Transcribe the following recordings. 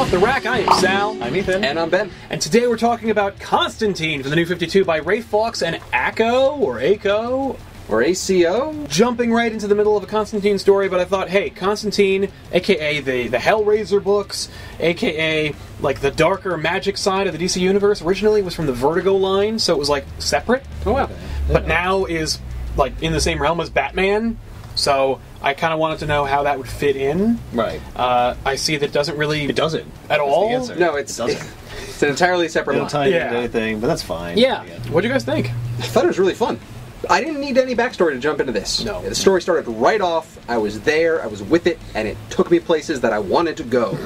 Off the Rack. I am Sal. I'm Ethan. And I'm Ben. And today we're talking about Constantine from the New 52 by Ray Fawkes and Acco, or ACO. Or ACO? Jumping right into the middle of a Constantine story, but I thought, hey, Constantine, aka the Hellraiser books, aka like the darker magic side of the DC universe, originally was from the Vertigo line, so it was like separate. Oh wow. But now is like in the same realm as Batman, so I kind of wanted to know how that would fit in. Right. I see that doesn't really... It doesn't. At all? The answer. No, it doesn't. It's an entirely separate It'll line. tie into Yeah. anything, but that's fine. Yeah. What do you guys think? I thought it was really fun. I didn't need any backstory to jump into this. No. The story started right off. I was there, I was with it, and it took me places that I wanted to go.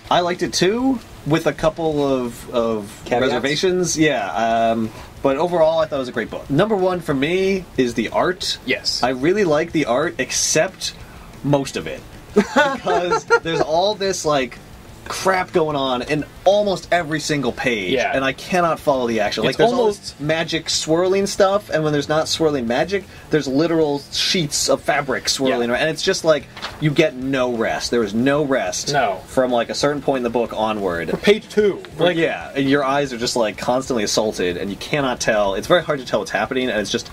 I liked it too, with a couple of Caveats? reservations. Yeah. But overall, I thought it was a great book. Number one for me is the art. Yes. I really like the art, except most of it. Because there's all this, like, crap going on in almost every single page, Yeah. and I cannot follow the action. It's Like, there's almost- all this magic swirling stuff, and when there's not swirling magic, there's literal sheets of fabric swirling Yeah. around, and it's just like, you get no rest. There is no rest No. from, like, a certain point in the book onward. Page 2. Like, yeah, and your eyes are just, like, constantly assaulted, and you cannot tell. It's very hard to tell what's happening, and it's just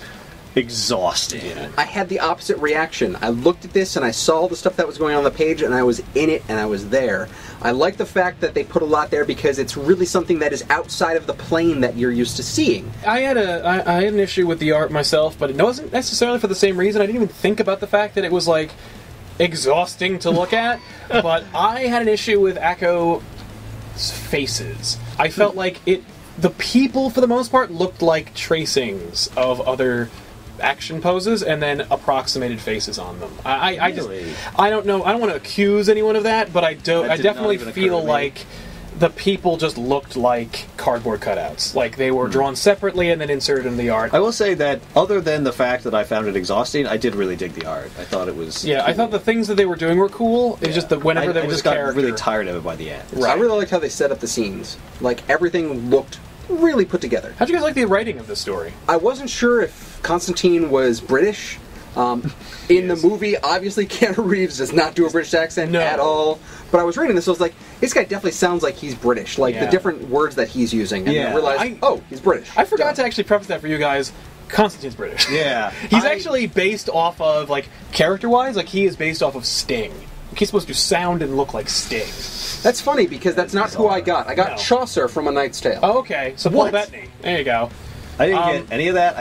exhausting. I had the opposite reaction. I looked at this and I saw the stuff that was going on the page, and I was in it and I was there. I like the fact that they put a lot there because it's really something that is outside of the plane that you're used to seeing. I had an issue with the art myself, but it wasn't necessarily for the same reason. I didn't even think about the fact that it was, like, exhausting to look at, but I had an issue with Acco's faces. I felt like the people, for the most part, looked like tracings of other action poses and then approximated faces on them. I just, Really? I don't know, I don't want to accuse anyone of that, but I That did not definitely even occur feel to me. like the people just looked like cardboard cutouts. Like they were drawn separately and then inserted in the art. I will say that, other than the fact that I found it exhausting, I did really dig the art. I thought it was Yeah, I cool. thought the things that they were doing were cool. It's just that whenever there I was just a got character... really tired of it by the end. Right. I really liked how they set up the scenes. Like, everything looked really put together. How'd you guys like the writing of this story? I wasn't sure if Constantine was British. In the movie, obviously, Keanu Reeves does not do a British accent No. at all. But I was reading this, I was like, this guy definitely sounds like he's British. Like, Yeah. the different words that he's using. And Yeah. I realized, oh, he's British. I forgot to actually preface that for you guys. Constantine's British. Yeah. He's actually based off of, like, character-wise, like, he is based off of Sting. Like, he's supposed to sound and look like Sting. That's funny, because that's not who I got. I got No. Chaucer from A Knight's Tale. Oh, okay. So Paul What? Bettany. There you go. I didn't get any of that.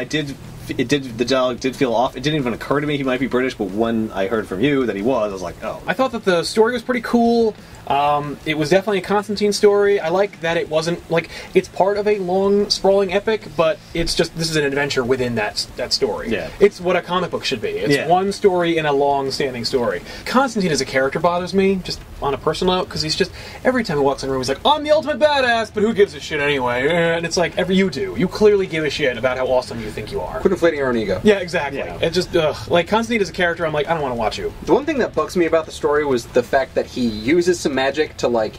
The dialogue did feel off. It didn't even occur to me he might be British, but when I heard from you that he was, I was like, oh. I thought that the story was pretty cool. It was definitely a Constantine story. I like that it wasn't, like, it's part of a long, sprawling epic, but it's just, this is an adventure within that story. Yeah. It's what a comic book should be. It's Yeah. one story in a long-standing story. Constantine as a character bothers me, just on a personal note, because he's just, every time he walks in the room, he's like, I'm the ultimate badass, but who gives a shit anyway? And it's like, you do. You clearly give a shit about how awesome you think you are. Quit inflating your own ego. Yeah, exactly. Yeah. It just, like, Constantine as a character, I'm like, I don't want to watch you. The one thing that bugs me about the story was the fact that he uses some magic to, like,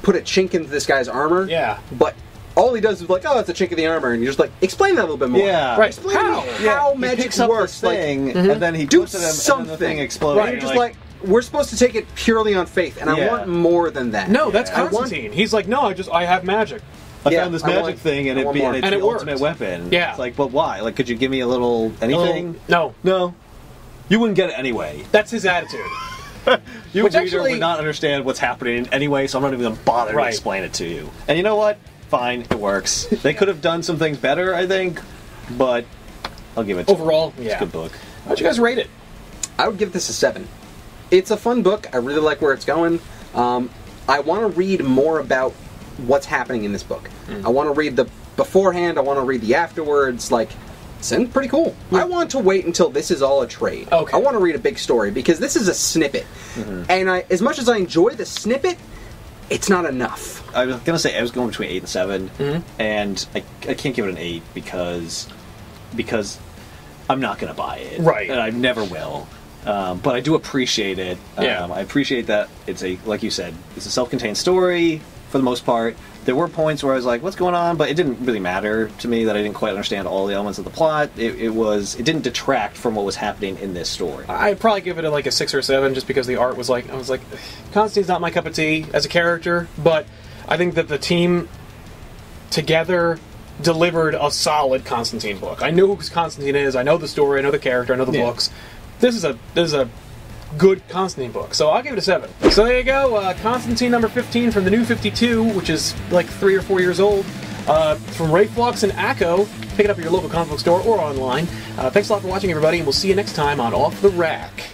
put a chink into this guy's armor. Yeah. But all he does is like, oh, it's a chink in the armor, and you're just like, explain that a little bit more. Yeah. Right. Explain How? how he magic picks up works. this thing, Like, and then he do puts it in, and something. then the thing explodes. Right. You're just like, we're supposed to take it purely on faith, and I Yeah. want more than that. No, that's I want- Constantine. He's like, no, I have magic. I Yeah, found this I magic want- thing, and I it's want more. the And it ultimate worked. weapon. Yeah. It's like, but why? Like, could you give me a little anything? No. No. You wouldn't get it anyway. That's his attitude. You Which reader actually- would not understand what's happening anyway, so I'm not even going to bother Right. to explain it to you. And you know what? Fine, it works. They could have done some things better, I think, but I'll give it to Overall, them. yeah. It's a good book. How'd you guys rate it? I would give this a 7. It's a fun book. I really like where it's going. I want to read more about what's happening in this book. I want to read the beforehand. I want to read the afterwards. Like, it's pretty cool. I want to wait until this is all a trade. Okay. I want to read a big story because this is a snippet. And as much as I enjoy the snippet, it's not enough. I was going to say I was going between 8 and 7, and I can't give it an 8 because I'm not going to buy it. Right. And I never will. But I do appreciate it. Yeah. I appreciate that it's like you said, it's a self-contained story for the most part. There were points where I was like, what's going on? But it didn't really matter to me that I didn't quite understand all the elements of the plot. It didn't detract from what was happening in this story. I'd probably give it like a 6 or 7 just because the art was like, I was like, Constantine's not my cup of tea as a character, but I think that the team together delivered a solid Constantine book. I know who Constantine is, I know the story, I know the character, I know the books. This is a good Constantine book, so I'll give it a 7. So there you go, Constantine number 15 from the New 52, which is like 3 or 4 years old, from Ray Flux and Acco. Pick it up at your local comic book store or online. Thanks a lot for watching, everybody, and we'll see you next time on Off the Rack.